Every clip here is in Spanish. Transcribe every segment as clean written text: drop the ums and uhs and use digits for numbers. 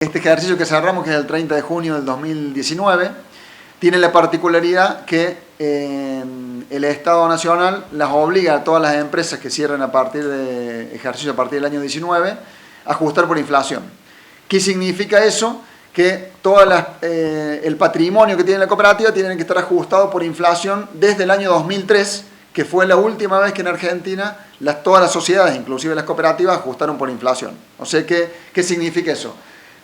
Este ejercicio que cerramos, que es el 30 de junio del 2019, tiene la particularidad que el Estado Nacional las obliga a todas las empresas que cierren a partir de ejercicio a partir del año 19 a ajustar por inflación. ¿Qué significa eso? Que el patrimonio que tiene la cooperativa tiene que estar ajustado por inflación desde el año 2003, que fue la última vez que en Argentina todas las sociedades, inclusive las cooperativas, ajustaron por inflación. O sea, ¿qué significa eso?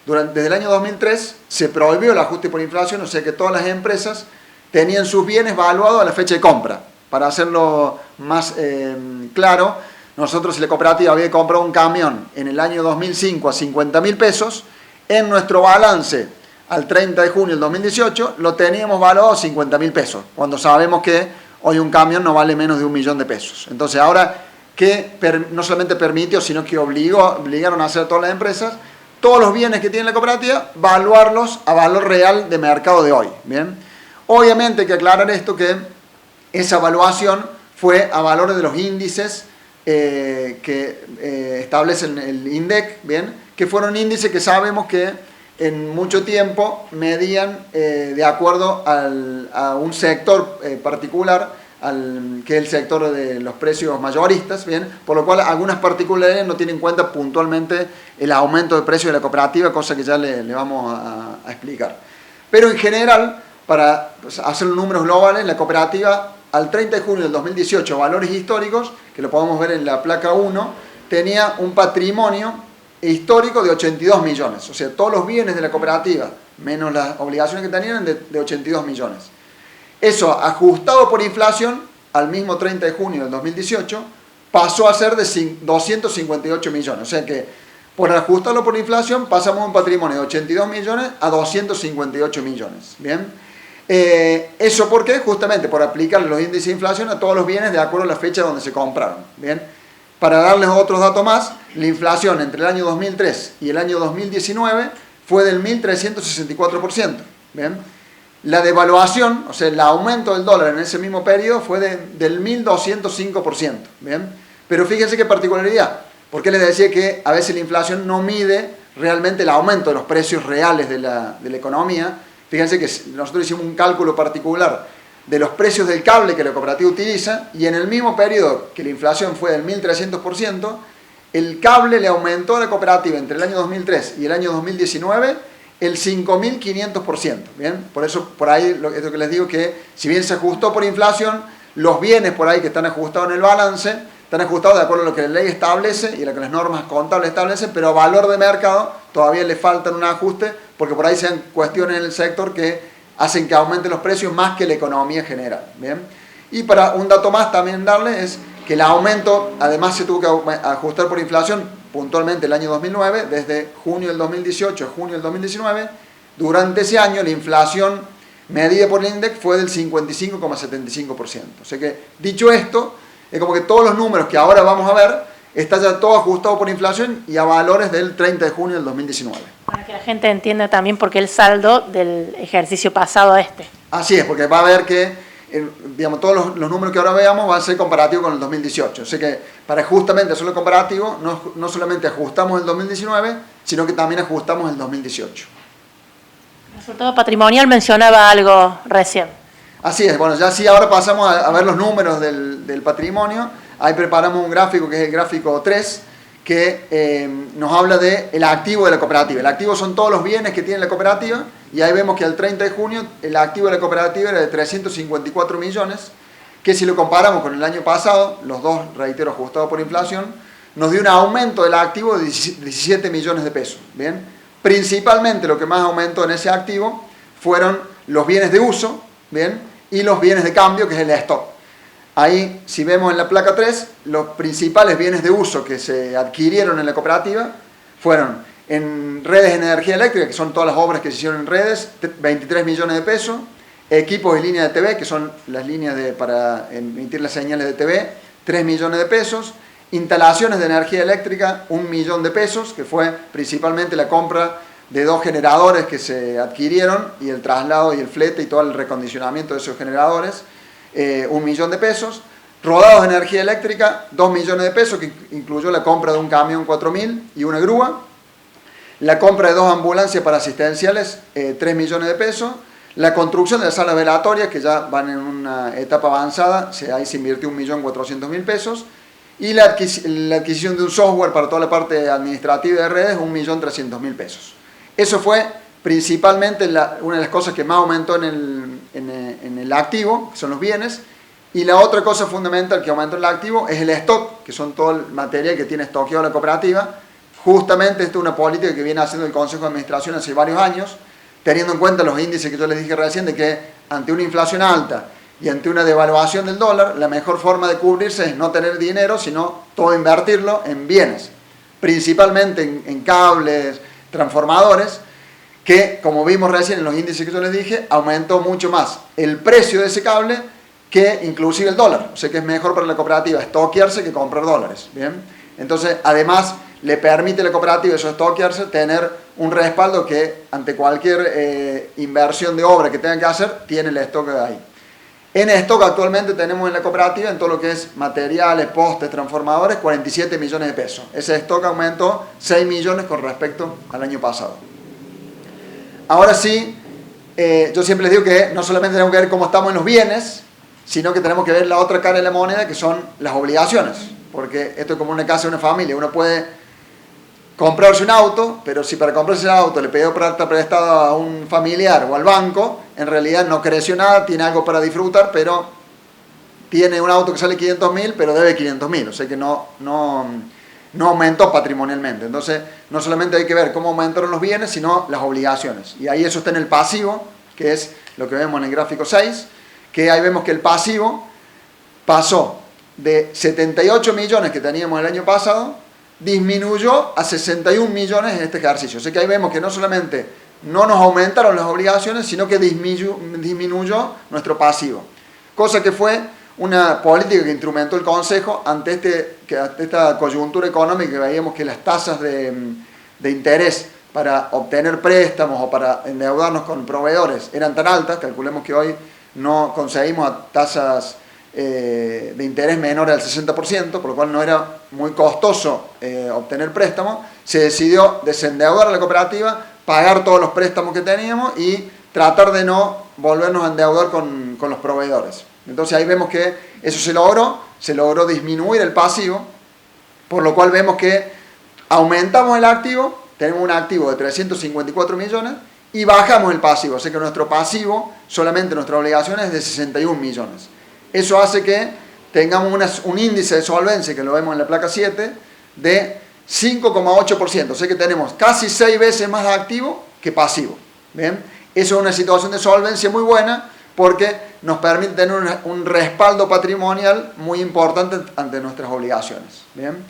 Desde el año 2003 se prohibió el ajuste por inflación, o sea que todas las empresas tenían sus bienes valuados a la fecha de compra. Para hacerlo más claro, nosotros, si la cooperativa había comprado un camión en el año 2005 a 50.000 pesos, en nuestro balance al 30 de junio del 2018 lo teníamos valuado a 50.000 pesos, cuando sabemos que hoy un camión no vale menos de 1 millón de pesos. Entonces ahora, que no solamente permitió, sino que obligaron a hacer todas las empresas, todos los bienes que tiene la cooperativa, valuarlos a valor real de mercado de hoy. ¿Bien? Obviamente hay que aclarar esto, que esa evaluación fue a valores de los índices que establecen el INDEC, ¿bien? Que fueron índices que sabemos que en mucho tiempo medían de acuerdo a un sector particular, que es el sector de los precios mayoristas, ¿bien? Por lo cual algunas particularidades no tienen en cuenta puntualmente el aumento de precio de la cooperativa, cosa que ya le vamos a explicar. Pero en general, para hacer los números globales, la cooperativa al 30 de junio del 2018, valores históricos, que lo podemos ver en la placa 1, tenía un patrimonio histórico de 82 millones. O sea, todos los bienes de la cooperativa, menos las obligaciones que tenían, de 82 millones. Eso, ajustado por inflación, al mismo 30 de junio del 2018, pasó a ser de 258 millones. O sea que, por ajustarlo por inflación, pasamos de un patrimonio de 82 millones a 258 millones. ¿Bien? ¿Eso por qué? Justamente por aplicar los índices de inflación a todos los bienes de acuerdo a la fecha donde se compraron. ¿Bien? Para darles otros datos más, la inflación entre el año 2003 y el año 2019 fue del 1.364%. ¿Bien? La devaluación, o sea, el aumento del dólar en ese mismo periodo fue del 1.205%. ¿Bien? Pero fíjense qué particularidad, porque les decía que a veces la inflación no mide realmente el aumento de los precios reales de la economía. Fíjense que nosotros hicimos un cálculo particular de los precios del cable que la cooperativa utiliza, y en el mismo periodo que la inflación fue del 1.300%, el cable le aumentó a la cooperativa entre el año 2003 y el año 2019 el 5.500%. ¿Bien? Por eso, por ahí, es lo que les digo, que si bien se ajustó por inflación, los bienes por ahí que están ajustados en el balance, están ajustados de acuerdo a lo que la ley establece y a lo que las normas contables establecen, pero a valor de mercado todavía le faltan un ajuste, porque por ahí se dan cuestiones en el sector que hacen que aumenten los precios más que la economía general. ¿Bien? Y para un dato más también darle es que el aumento, además se tuvo que ajustar por inflación puntualmente el año 2009, desde junio del 2018 a junio del 2019, durante ese año la inflación medida por el INDEC fue del 55,75%. O sea que, dicho esto, es como que todos los números que ahora vamos a ver está ya todo ajustado por inflación y a valores del 30 de junio del 2019. Para que la gente entienda también por qué el saldo del ejercicio pasado a este. Así es, porque va a ver que digamos, todos los números que ahora veamos van a ser comparativos con el 2018. O sea que para justamente hacerlo comparativo, no solamente ajustamos el 2019, sino que también ajustamos el 2018. El resultado patrimonial mencionaba algo recién. Así es, bueno, ya sí, ahora pasamos a ver los números del patrimonio. Ahí preparamos un gráfico que es el gráfico 3, que nos habla del activo de la cooperativa. El activo son todos los bienes que tiene la cooperativa, y ahí vemos que al 30 de junio el activo de la cooperativa era de 354 millones, que si lo comparamos con el año pasado, los dos, reitero, ajustados por inflación, nos dio un aumento del activo de 17 millones de pesos. ¿Bien? Principalmente lo que más aumentó en ese activo fueron los bienes de uso, ¿bien? Y los bienes de cambio, que es el stock. Ahí, si vemos en la placa 3, los principales bienes de uso que se adquirieron en la cooperativa fueron en redes de energía eléctrica, que son todas las obras que se hicieron en redes, 23 millones de pesos, equipos y líneas de TV, que son las líneas para emitir las señales de TV, 3 millones de pesos, instalaciones de energía eléctrica, 1 millón de pesos, que fue principalmente la compra de 2 generadores que se adquirieron, y el traslado y el flete y todo el recondicionamiento de esos generadores, 1 millón de pesos. Rodados de energía eléctrica, 2 millones de pesos, que incluyó la compra de un camión 4000 y una grúa. la compra de 2 ambulancias para asistenciales, 3 millones de pesos, la construcción de las salas velatorias, que ya van en una etapa avanzada, ahí se invirtió 1.400.000 pesos, y la adquisición de un software para toda la parte administrativa de redes, 1.300.000 pesos. Eso fue principalmente una de las cosas que más aumentó en el activo, que son los bienes, y la otra cosa fundamental que aumentó en el activo es el stock, que son todo el material que tiene estoqueado la cooperativa. Justamente esta es una política que viene haciendo el Consejo de Administración hace varios años, teniendo en cuenta los índices que yo les dije recién, de que ante una inflación alta y ante una devaluación del dólar, la mejor forma de cubrirse es no tener dinero, sino todo invertirlo en bienes, principalmente en cables, transformadores, que como vimos recién en los índices que yo les dije, aumentó mucho más el precio de ese cable que inclusive el dólar. O sea que es mejor para la cooperativa estoquearse que comprar dólares. ¿Bien? Entonces, además, le permite a la cooperativa eso estoquearse, tener un respaldo que ante cualquier inversión de obra que tengan que hacer, tiene el stock de ahí. En stock actualmente tenemos en la cooperativa, en todo lo que es materiales, postes, transformadores, 47 millones de pesos. Ese stock aumentó 6 millones con respecto al año pasado. Ahora sí, yo siempre les digo que no solamente tenemos que ver cómo estamos en los bienes, sino que tenemos que ver la otra cara de la moneda, que son las obligaciones. Porque esto es como una casa de una familia. Uno puede comprarse un auto, pero si para comprarse el auto le pidió plata prestada a un familiar o al banco, en realidad no creció nada, tiene algo para disfrutar, pero tiene un auto que sale 500.000, pero debe 500.000, o sea que no aumentó patrimonialmente. Entonces, no solamente hay que ver cómo aumentaron los bienes, sino las obligaciones. Y ahí eso está en el pasivo, que es lo que vemos en el gráfico 6, que ahí vemos que el pasivo pasó de 78 millones que teníamos el año pasado, disminuyó a 61 millones en este ejercicio. O sea que ahí vemos que no solamente no nos aumentaron las obligaciones, sino que disminuyó nuestro pasivo. Cosa que fue una política que instrumentó el Consejo ante esta coyuntura económica, que veíamos que las tasas de interés para obtener préstamos o para endeudarnos con proveedores eran tan altas. Calculemos que hoy no conseguimos a tasas de interés menor al 60%, por lo cual no era muy costoso obtener préstamos. Se decidió desendeudar a la cooperativa, pagar todos los préstamos que teníamos y tratar de no volvernos a endeudar con los proveedores. Entonces ahí vemos que eso se logró disminuir el pasivo, por lo cual vemos que aumentamos el activo, tenemos un activo de 354 millones y bajamos el pasivo, o sea que nuestro pasivo, solamente nuestra obligación es de 61 millones. Eso hace que tengamos un índice de solvencia, que lo vemos en la placa 7, de 5,8%. O sea que tenemos casi 6 veces más activo que pasivo. ¿Bien? Eso es una situación de solvencia muy buena porque nos permite tener un respaldo patrimonial muy importante ante nuestras obligaciones. ¿Bien?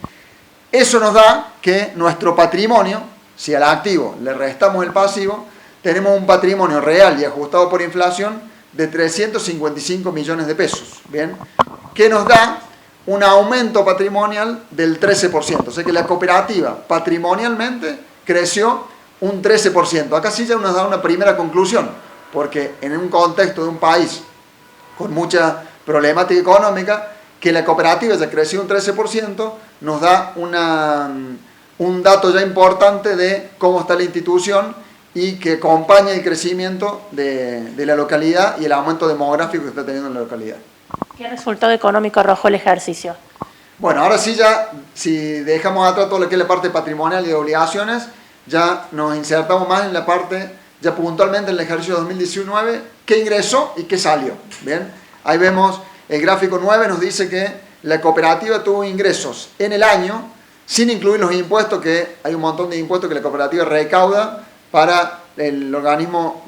Eso nos da que nuestro patrimonio, si al activo le restamos el pasivo, tenemos un patrimonio real y ajustado por inflación de 355 millones de pesos, ¿bien? Que nos da un aumento patrimonial del 13%, o sea que la cooperativa patrimonialmente creció un 13%. Acá sí ya nos da una primera conclusión, porque en un contexto de un país con mucha problemática económica, que la cooperativa ya creció un 13%, nos da un dato ya importante de cómo está la institución y que acompaña el crecimiento de la localidad y el aumento demográfico que está teniendo en la localidad. ¿Qué resultado económico arrojó el ejercicio? Bueno, ahora sí ya, si dejamos atrás todo lo que es la parte patrimonial y de obligaciones, ya nos insertamos más en la parte, ya puntualmente en el ejercicio 2019, qué ingresó y qué salió. Bien, ahí vemos el gráfico 9, nos dice que la cooperativa tuvo ingresos en el año, sin incluir los impuestos, que hay un montón de impuestos que la cooperativa recauda para el organismo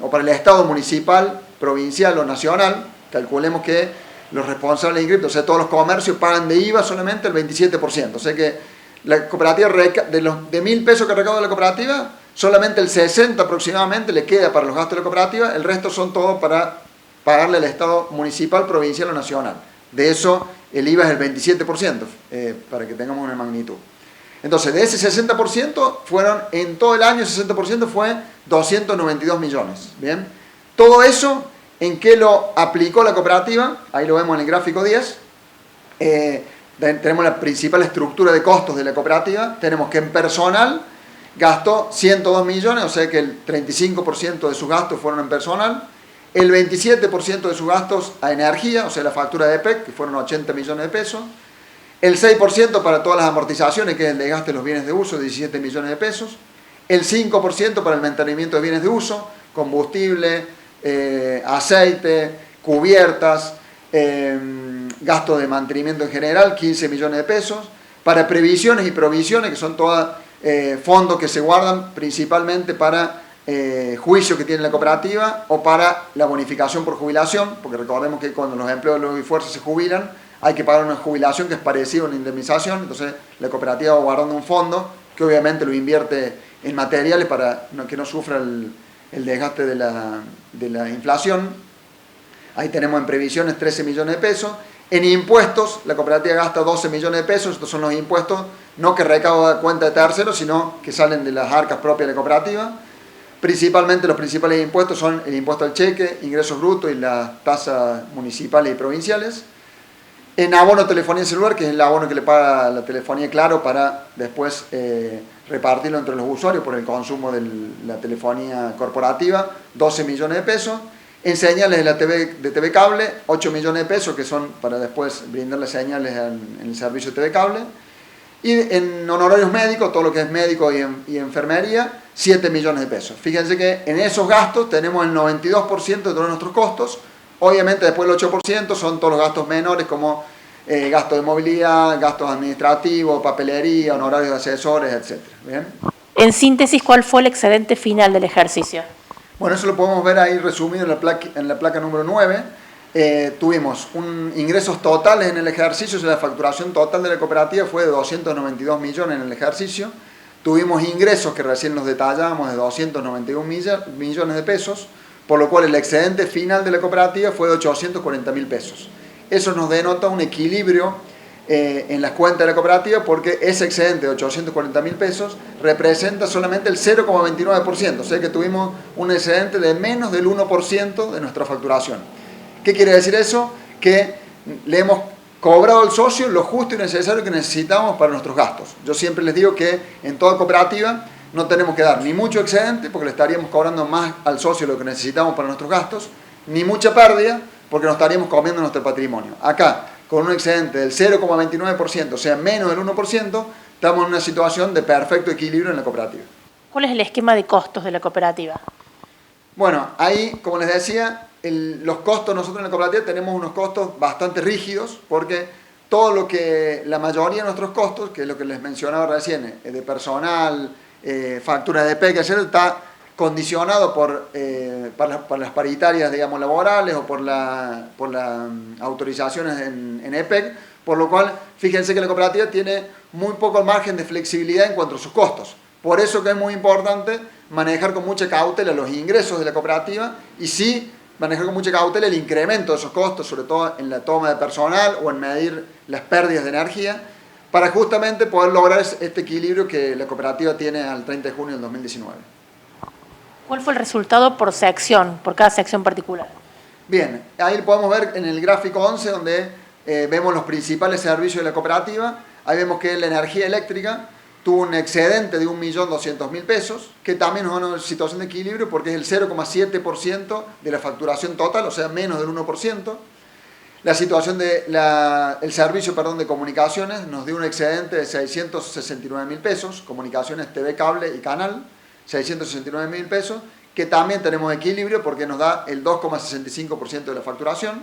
o para el Estado municipal, provincial o nacional. Calculemos que los responsables de inscriptos, o sea, todos los comercios pagan de IVA solamente el 27%. O sea que la cooperativa, de 1.000 pesos que recauda la cooperativa, solamente el 60 aproximadamente le queda para los gastos de la cooperativa, el resto son todos para pagarle al Estado municipal, provincial o nacional. De eso el IVA es el 27%, para que tengamos una magnitud. Entonces, de ese 60% fueron, en todo el año, 60% fue 292 millones. ¿Bien? Todo eso, ¿en qué lo aplicó la cooperativa? Ahí lo vemos en el gráfico 10. Tenemos la principal estructura de costos de la cooperativa. Tenemos que en personal gastó 102 millones, o sea que el 35% de sus gastos fueron en personal, el 27% de sus gastos a energía, o sea la factura de EPEC, que fueron 80 millones de pesos, el 6% para todas las amortizaciones, que es el desgaste de los bienes de uso, 17 millones de pesos, el 5% para el mantenimiento de bienes de uso, combustible, aceite, cubiertas, gasto de mantenimiento en general, 15 millones de pesos, para previsiones y provisiones, que son todos fondos que se guardan principalmente para juicio que tiene la cooperativa o para la bonificación por jubilación, porque recordemos que cuando los empleados de Luz y Fuerza se jubilan, hay que pagar una jubilación que es parecida a una indemnización, entonces la cooperativa va guardando un fondo que obviamente lo invierte en materiales para que no sufra el desgaste de la inflación. Ahí tenemos en previsiones 13 millones de pesos. En impuestos, la cooperativa gasta 12 millones de pesos. Estos son los impuestos no que recauda cuenta de terceros, sino que salen de las arcas propias de la cooperativa. Principalmente los principales impuestos son el impuesto al cheque, ingresos brutos y las tasas municipales y provinciales. En abono telefonía celular, que es el abono que le paga la telefonía Claro para después repartirlo entre los usuarios por el consumo de la telefonía corporativa, 12 millones de pesos. En señales de TV Cable, 8 millones de pesos, que son para después brindarle señales en el servicio de TV Cable. Y en honorarios médicos, todo lo que es médico y enfermería, 7 millones de pesos. Fíjense que en esos gastos tenemos el 92% de todos nuestros costos. Obviamente después el 8% son todos los gastos menores como gastos de movilidad, gastos administrativos, papelería, honorarios de asesores, etc. ¿Bien? En síntesis, ¿cuál fue el excedente final del ejercicio? Bueno, eso lo podemos ver ahí resumido en la placa número 9. Tuvimos ingresos totales en el ejercicio, o sea, la facturación total de la cooperativa fue de 292 millones en el ejercicio. Tuvimos ingresos que recién los detallábamos de 291 millones de pesos, por lo cual el excedente final de la cooperativa fue de 840 mil pesos. Eso nos denota un equilibrio en las cuentas de la cooperativa porque ese excedente de 840 mil pesos representa solamente el 0,29%, o sea que tuvimos un excedente de menos del 1% de nuestra facturación. ¿Qué quiere decir eso? Que le hemos cobrado al socio lo justo y necesario que necesitamos para nuestros gastos. Yo siempre les digo que en toda cooperativa no tenemos que dar ni mucho excedente porque le estaríamos cobrando más al socio de lo que necesitamos para nuestros gastos, ni mucha pérdida porque nos estaríamos comiendo nuestro patrimonio. Acá, con un excedente del 0,29%, o sea, menos del 1%, estamos en una situación de perfecto equilibrio en la cooperativa. ¿Cuál es el esquema de costos de la cooperativa? Bueno, ahí, como les decía, los costos, nosotros en la cooperativa tenemos unos costos bastante rígidos, porque todo lo que, la mayoría de nuestros costos, que es lo que les mencionaba recién, de personal, facturas de PEC, etc., está condicionado para las paritarias, digamos, laborales o por las autorizaciones en EPEC, por lo cual, fíjense que la cooperativa tiene muy poco margen de flexibilidad en cuanto a sus costos. Por eso que es muy importante manejar con mucha cautela los ingresos de la cooperativa y sí manejar con mucha cautela el incremento de esos costos, sobre todo en la toma de personal o en medir las pérdidas de energía, para justamente poder lograr este equilibrio que la cooperativa tiene al 30 de junio del 2019. ¿Cuál fue el resultado por sección, por cada sección particular? Bien, ahí podemos ver en el gráfico 11 donde vemos los principales servicios de la cooperativa. Ahí vemos que la energía eléctrica tuvo un excedente de 1.200.000 pesos, que también nos da una situación de equilibrio porque es el 0,7% de la facturación total, o sea, menos del 1%. La situación el servicio de comunicaciones nos dio un excedente de 669.000 pesos, comunicaciones TV, cable y canal, 669.000 pesos, que también tenemos equilibrio porque nos da el 2,65% de la facturación.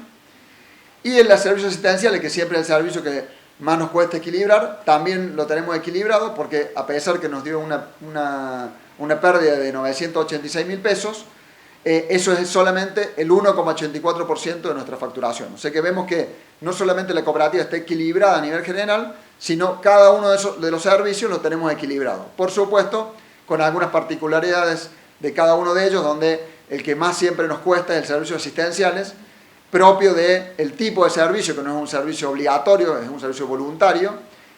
Y en los servicios asistenciales, que siempre es el servicio que más nos cuesta equilibrar, también lo tenemos equilibrado porque a pesar que nos dio una pérdida de 986.000 pesos, eso es solamente el 1,84% de nuestra facturación. O sea que vemos que no solamente la cooperativa está equilibrada a nivel general, sino cada uno de los servicios lo tenemos equilibrado. Por supuesto, con algunas particularidades de cada uno de ellos, donde el que más siempre nos cuesta es el servicio asistenciales, propio del tipo de servicio, que no es un servicio obligatorio, es un servicio voluntario,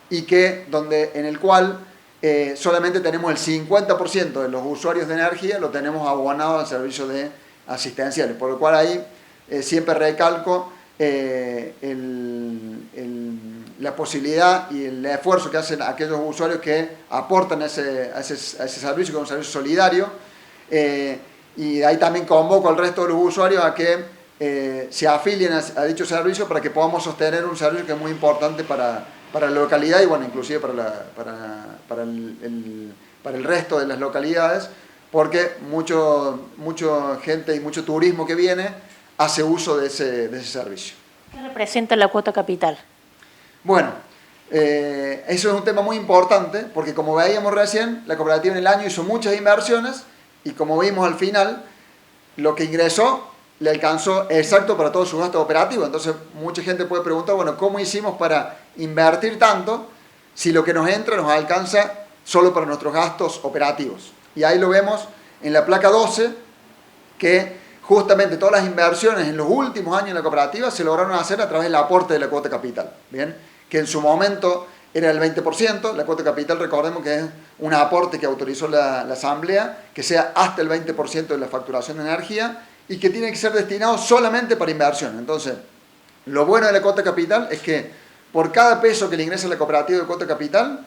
y en el cual solamente tenemos el 50% de los usuarios de energía, lo tenemos abonado al servicio de asistenciales, por lo cual ahí siempre recalco la posibilidad y el esfuerzo que hacen aquellos usuarios que aportan a ese servicio, que es un servicio solidario, y de ahí también convoco al resto de los usuarios a que se afilien a dicho servicio para que podamos sostener un servicio que es muy importante para la localidad y bueno, inclusive para el resto de las localidades, porque mucha gente y mucho turismo que viene hace uso de ese servicio. ¿Qué representa la cuota capital? Bueno, eso es un tema muy importante porque como veíamos recién, la cooperativa en el año hizo muchas inversiones y como vimos al final, lo que ingresó le alcanzó exacto para todos sus gastos operativos. Entonces mucha gente puede preguntar, bueno, ¿cómo hicimos para invertir tanto si lo que nos entra nos alcanza solo para nuestros gastos operativos? Y ahí lo vemos en la placa 12, que justamente todas las inversiones en los últimos años en la cooperativa se lograron hacer a través del aporte de la cuota capital, ¿bien? Que en su momento era el 20%, la cuota capital recordemos que es un aporte que autorizó la Asamblea, que sea hasta el 20% de la facturación de energía y que tiene que ser destinado solamente para inversión. Entonces, lo bueno de la cuota capital es que por cada peso que le ingresa a la cooperativa de cuota capital,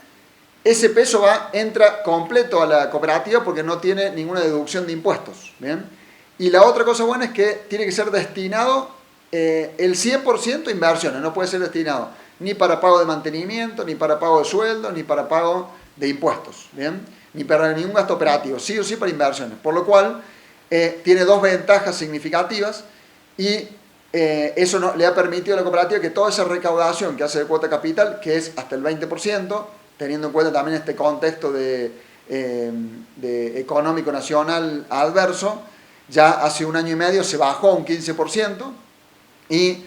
ese peso entra completo a la cooperativa porque no tiene ninguna deducción de impuestos, ¿bien? Y la otra cosa buena es que tiene que ser destinado el 100% a inversiones, no puede ser destinado ni para pago de mantenimiento, ni para pago de sueldo, ni para pago de impuestos, ¿bien? Ni para ningún gasto operativo, sí o sí para inversiones, por lo cual tiene dos ventajas significativas y eso le ha permitido a la cooperativa que toda esa recaudación que hace de cuota capital, que es hasta el 20%, teniendo en cuenta también este contexto de económico nacional adverso, ya hace un año y medio se bajó a un 15% y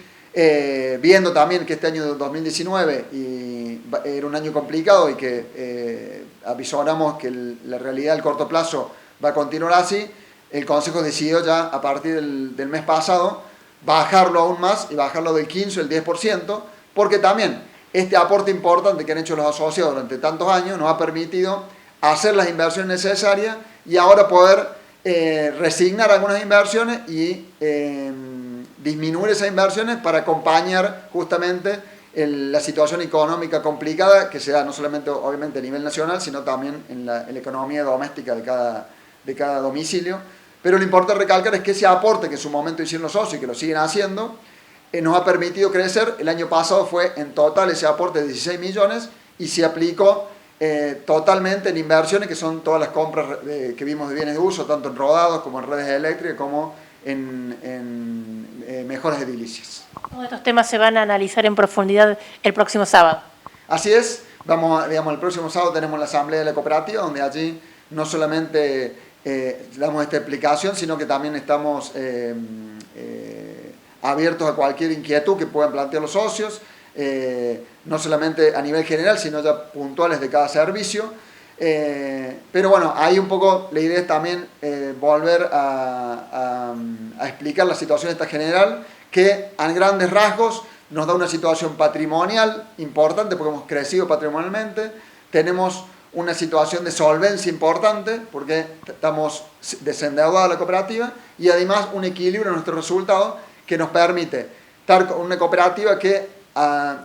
viendo también que este año 2019 era un año complicado y que avisoramos que la realidad del corto plazo va a continuar así, el Consejo decidió ya a partir del mes pasado bajarlo aún más y bajarlo del 15 al 10%, porque también este aporte importante que han hecho los asociados durante tantos años nos ha permitido hacer las inversiones necesarias y ahora poder resignar algunas inversiones y disminuir esas inversiones para acompañar justamente la situación económica complicada que se da no solamente obviamente a nivel nacional, sino también en la economía doméstica de cada domicilio. Pero lo importante recalcar es que ese aporte que en su momento hicieron los socios y que lo siguen haciendo, nos ha permitido crecer. El año pasado fue en total ese aporte de 16 millones y se aplicó totalmente en inversiones, que son todas las compras que vimos de bienes de uso, tanto en rodados como en redes eléctricas, como en mejoras edilicias. Todos estos temas se van a analizar en profundidad el próximo sábado. Así es, el próximo sábado tenemos la asamblea de la cooperativa, donde allí no solamente damos esta explicación, sino que también estamos abiertos a cualquier inquietud que puedan plantear los socios, no solamente a nivel general, sino ya puntuales de cada servicio. Pero bueno, ahí un poco la idea es también volver a explicar la situación esta general, que a grandes rasgos nos da una situación patrimonial importante, porque hemos crecido patrimonialmente, tenemos una situación de solvencia importante, porque estamos desendeudados la cooperativa, y además un equilibrio en nuestro resultado que nos permite estar con una cooperativa que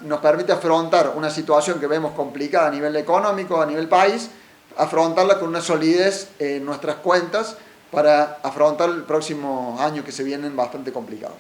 nos permite afrontar una situación que vemos complicada a nivel económico, a nivel país, afrontarla con una solidez en nuestras cuentas para afrontar el próximo año que se vienen bastante complicados.